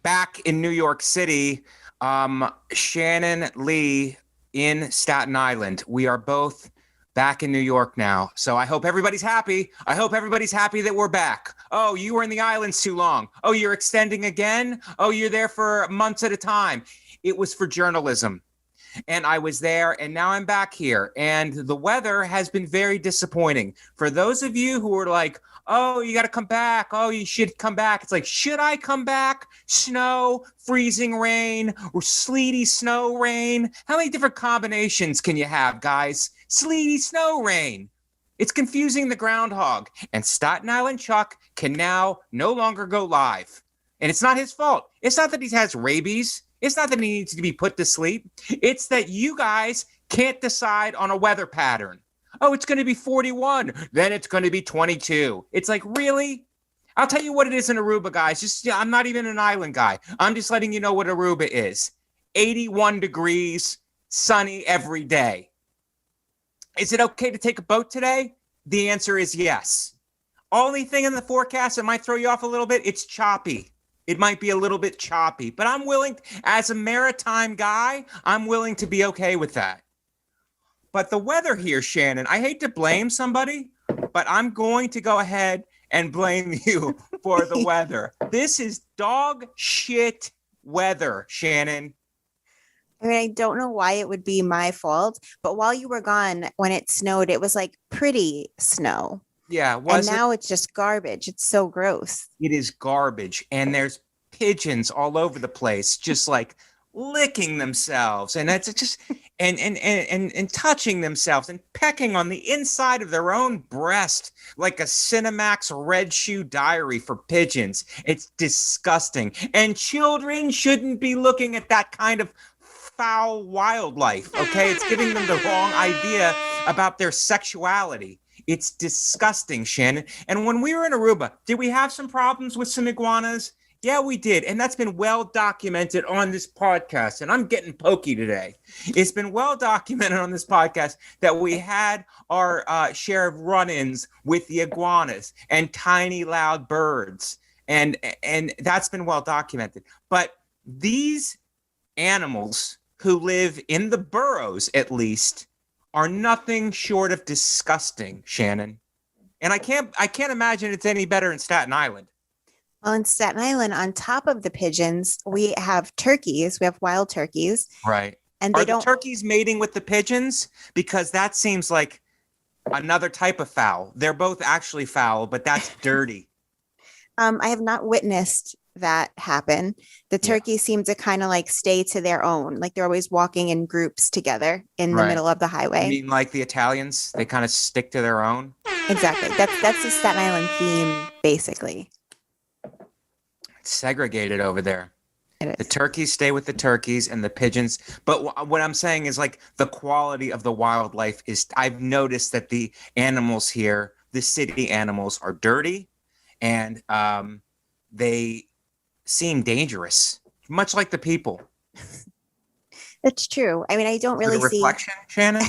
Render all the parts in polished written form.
back in New York City. Shannon Lee in Staten Island. We are both back in New York now. So I hope everybody's happy. I hope everybody's happy that we're back. Oh, you were in the islands too long. Oh, you're extending again? Oh, you're there for months at a time. It was for journalism. And I was there, and now I'm back here. And the weather has been very disappointing. For those of you who are like, oh, you got to come back. Oh, you should come back. It's like, should I come back? Snow, freezing rain, or sleety snow rain? How many different combinations can you have, guys? Sleety snow rain. It's confusing the groundhog. And Staten Island Chuck can now no longer go live. And it's not his fault. It's not that he has rabies. It's not that he needs to be put to sleep. It's that you guys can't decide on a weather pattern. Oh, it's going to be 41. Then it's going to be 22. It's like, really? I'll tell you what it is in Aruba, guys. I'm not even an island guy. I'm just letting you know what Aruba is. 81 degrees, sunny every day. Is it okay to take a boat today? The answer is yes. Only thing in the forecast that might throw you off a little bit, it's choppy. It might be a little bit choppy, but I'm willing, as a maritime guy, I'm willing to be okay with that. But the weather here, Shannon, I hate to blame somebody, but I'm going to go ahead and blame you for the weather. This is dog shit weather, Shannon. I mean, I don't know why it would be my fault, but while you were gone, when it snowed, it was like pretty snow. Yeah, and now it's just garbage. It's so gross. It is garbage, and there's pigeons all over the place, just like licking themselves, and it's just and touching themselves and pecking on the inside of their own breast like a Cinemax Red Shoe Diary for pigeons. It's disgusting, and children shouldn't be looking at that kind of foul wildlife. Okay, it's giving them the wrong idea about their sexuality. It's disgusting, Shannon. And when we were in Aruba, did we have some problems with some iguanas? Yeah, we did. And that's been well documented on this podcast. And I'm getting pokey today. It's been well documented on this podcast that we had our share of run-ins with the iguanas and tiny loud birds. And that's been well documented. But these animals who live in the burrows, at least, are nothing short of disgusting, Shannon. And I can't imagine it's any better in Staten Island. Well, in Staten Island, on top of the pigeons, we have turkeys. We have wild turkeys. Right. And Are the turkeys mating with the pigeons? Because that seems like another type of fowl. They're both actually foul, but that's dirty. I have not witnessed that happen. The turkeys seem to kind of like stay to their own. Like they're always walking in groups together in the middle of the highway. You mean like the Italians? They kind of stick to their own? Exactly. That's the Staten Island theme, basically. It's segregated over there. It is. The turkeys stay with the turkeys and the pigeons. But what I'm saying is like the quality of the wildlife is, I've noticed that the animals here, the city animals, are dirty and they seem dangerous, much like the people. That's true. I mean, I don't really see reflection, Shannon.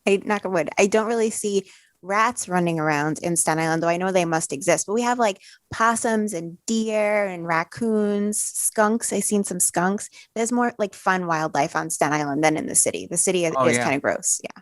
Knock on wood. I don't really see rats running around in Staten Island, though I know they must exist. But we have like possums and deer and raccoons, skunks. I've seen some skunks. There's more like fun wildlife on Staten Island than in the city. The city is kind of gross. Yeah.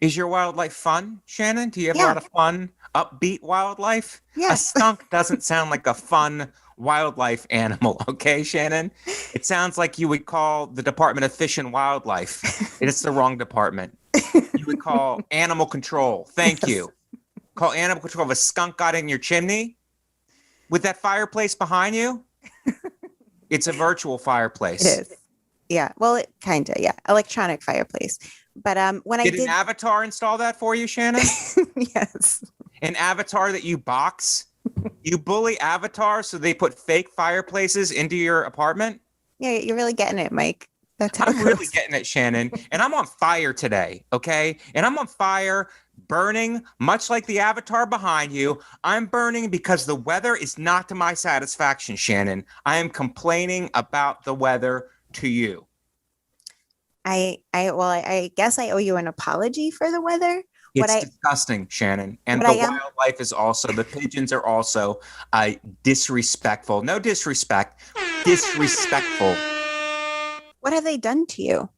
Is your wildlife fun, Shannon? Do you have a lot of fun, upbeat wildlife? Yes. A skunk doesn't sound like a fun wildlife animal, okay, Shannon? It sounds like you would call the Department of Fish and Wildlife. It's the wrong department. You would call animal control. Thank you. Call animal control. If a skunk got in your chimney with that fireplace behind you, it's a virtual fireplace. It is. Yeah. Well, it kind of, electronic fireplace. But when did an avatar install that for you, Shannon? Yes. An avatar that you box? You bully avatars so they put fake fireplaces into your apartment? Yeah, you're really getting it, Mike. That's how I'm really getting it, Shannon. And I'm on fire today, okay? And I'm on fire, burning, much like the avatar behind you. I'm burning because the weather is not to my satisfaction, Shannon. I am complaining about the weather to you. I guess I owe you an apology for the weather. It's disgusting, Shannon. And the wildlife is also, the pigeons are also disrespectful. No disrespect, disrespectful. What have they done to you?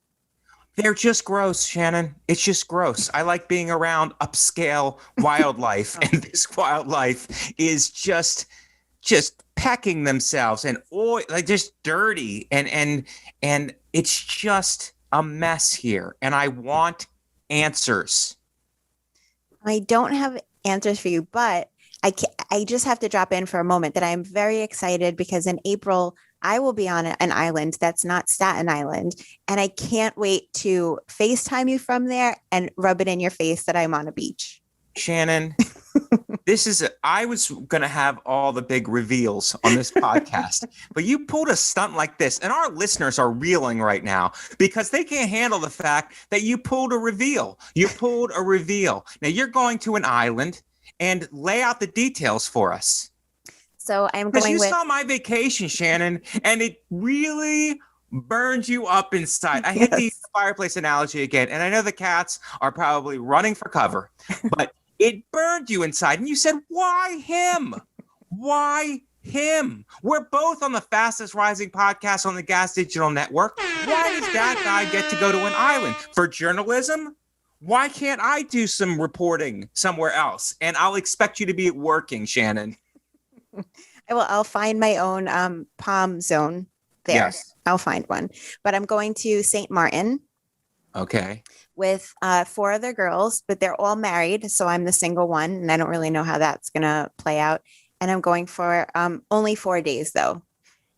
They're just gross, Shannon. It's just gross. I like being around upscale wildlife, and this wildlife is just pecking themselves and like just dirty and it's just a mess here. And I want answers. I don't have answers for you, but I just have to drop in for a moment that I'm very excited because in April, I will be on an island that's not Staten Island. And I can't wait to FaceTime you from there and rub it in your face that I'm on a beach. Shannon, I was going to have all the big reveals on this podcast, but you pulled a stunt like this, and our listeners are reeling right now because they can't handle the fact that you pulled a reveal. You pulled a reveal. Now you're going to an island, and lay out the details for us. So I'm because going you saw my vacation, Shannon, and it really burns you up inside. I hate the fireplace analogy again, and I know the cats are probably running for cover, but it burned you inside. And you said, why him? Why him? We're both on the fastest rising podcast on the Gas Digital Network. Why does that guy get to go to an island? For journalism? Why can't I do some reporting somewhere else? And I'll expect you to be working, Shannon. I'll find my own palm zone there. Yes. I'll find one. But I'm going to St. Martin. Okay. With 4 other girls, but they're all married. So I'm the single one, and I don't really know how that's going to play out. And I'm going for only 4 days, though.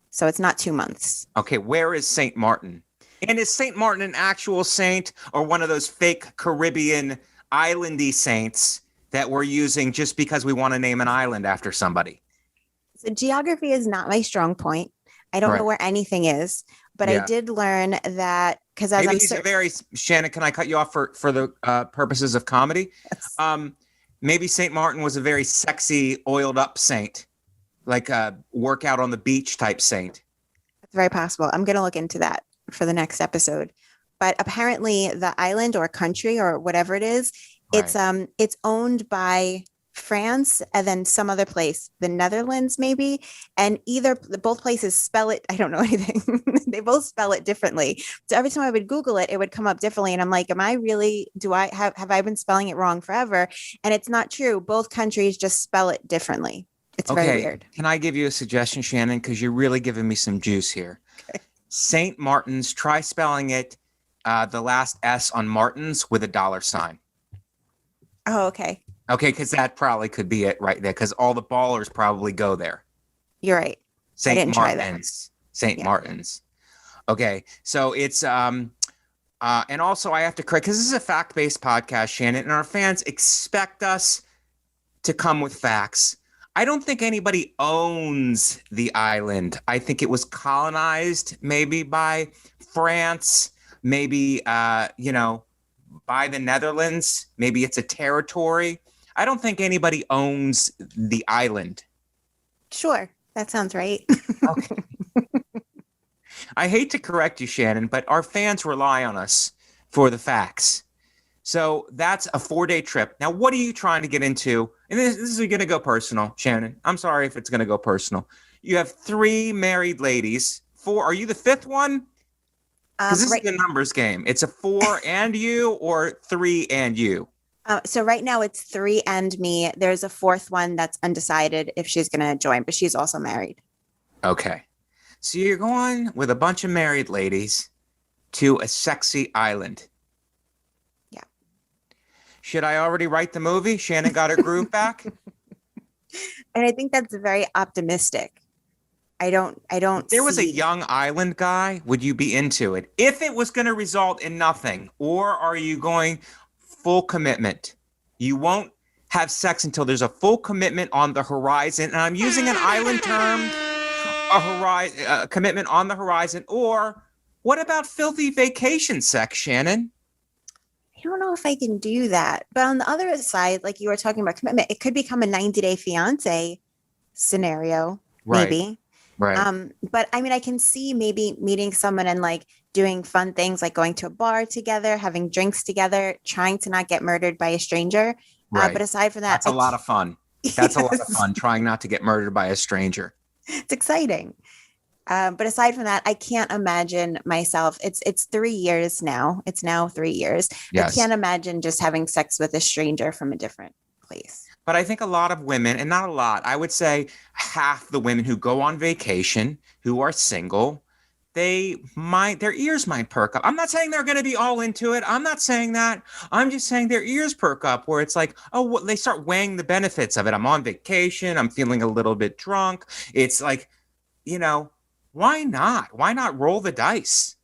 So it's not 2 months. Okay. Where is St. Martin? And is St. Martin an actual saint or one of those fake Caribbean islandy saints that we're using just because we want to name an island after somebody? So geography is not my strong point. I don't know where anything is, but I did learn that because as maybe these are very Shannon. Can I cut you off for the purposes of comedy? Yes. Maybe St. Martin was a very sexy, oiled up saint, like a workout on the beach type saint. It's very possible. I'm going to look into that for the next episode. But apparently, the island or country or whatever it is, it's owned by France and then some other place, the Netherlands maybe, and both places spell it. I don't know anything. They both spell it differently. So every time I would Google it, it would come up differently, and I'm like, have I been spelling it wrong forever? And it's not true. Both countries just spell it differently. It's very weird. Can I give you a suggestion, Shannon? Because you're really giving me some juice here. Okay. St. Martin's. Try spelling it the last S on Martin's with a $sign. Oh, okay. Okay, because that probably could be it right there, because all the ballers probably go there. You're right. St. Martin's. St. Martin's. Okay, so it's and also I have to correct, because this is a fact-based podcast, Shannon, and our fans expect us to come with facts. I don't think anybody owns the island. I think it was colonized maybe by France, maybe by the Netherlands. Maybe it's a territory. I don't think anybody owns the island. Sure. That sounds right. Okay. I hate to correct you, Shannon, but our fans rely on us for the facts. So that's a 4-day trip. Now, what are you trying to get into? And this is going to go personal, Shannon. I'm sorry if it's going to go personal. You have 3 married ladies. 4. Are you the 5th one? Because this is the numbers game. It's a 4 and you or 3 and you. So right now it's 3 and me. There's a 4th one that's undecided if she's going to join, but she's also married. Okay. So you're going with a bunch of married ladies to a sexy island. Yeah. Should I already write the movie? Shannon got her groove back? And I think that's very optimistic. I don't. If there was a young island guy, would you be into it? If it was going to result in nothing, or are you going full commitment? You won't have sex until there's a full commitment on the horizon. And I'm using an island term, a commitment on the horizon. Or what about filthy vacation sex, Shannon? I don't know if I can do that. But on the other side, like you were talking about commitment, it could become a 90-day fiance scenario, maybe. Right. But I mean, I can see maybe meeting someone and like doing fun things like going to a bar together, having drinks together, trying to not get murdered by a stranger. Right. But aside from that, that's a lot of fun. That's a lot of fun, trying not to get murdered by a stranger. It's exciting. But aside from that, I can't imagine myself. It's 3 years now. It's now 3 years. I Yes. can't imagine just having sex with a stranger from a different place. But I think a lot of women, and not a lot, I would say half the women who go on vacation, who are single, their ears might perk up. I'm not saying they're going to be all into it. I'm not saying that. I'm just saying their ears perk up where it's like, oh, they start weighing the benefits of it. I'm on vacation. I'm feeling a little bit drunk. It's like, you know, why not? Why not roll the dice?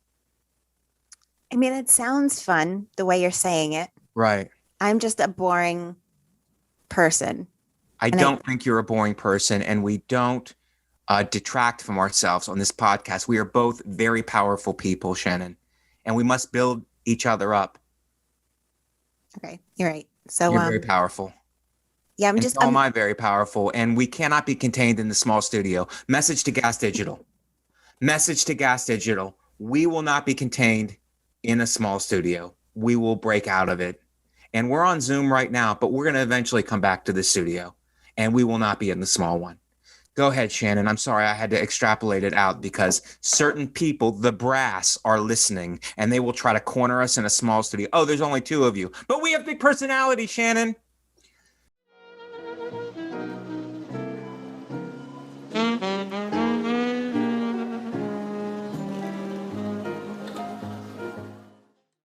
I mean, it sounds fun the way you're saying it. Right. I'm just a boring person. I And I, don't think you're a boring person, and we don't detract from ourselves on this podcast. We are both very powerful people, Shannon, and we must build each other up. okay, you're right. So, You're very powerful. yeah, And so am I very powerful, and we cannot be contained in the small studio. Message to Gas Digital. Message to Gas Digital. We will not be contained in a small studio. We will break out of it. And we're on Zoom right now, but we're going to eventually come back to the studio, and we will not be in the small one. Go ahead, Shannon. I'm sorry I had to extrapolate it out because certain people, the brass, are listening and they will try to corner us in a small studio. Oh, there's only two of you. But we have big personalities, Shannon.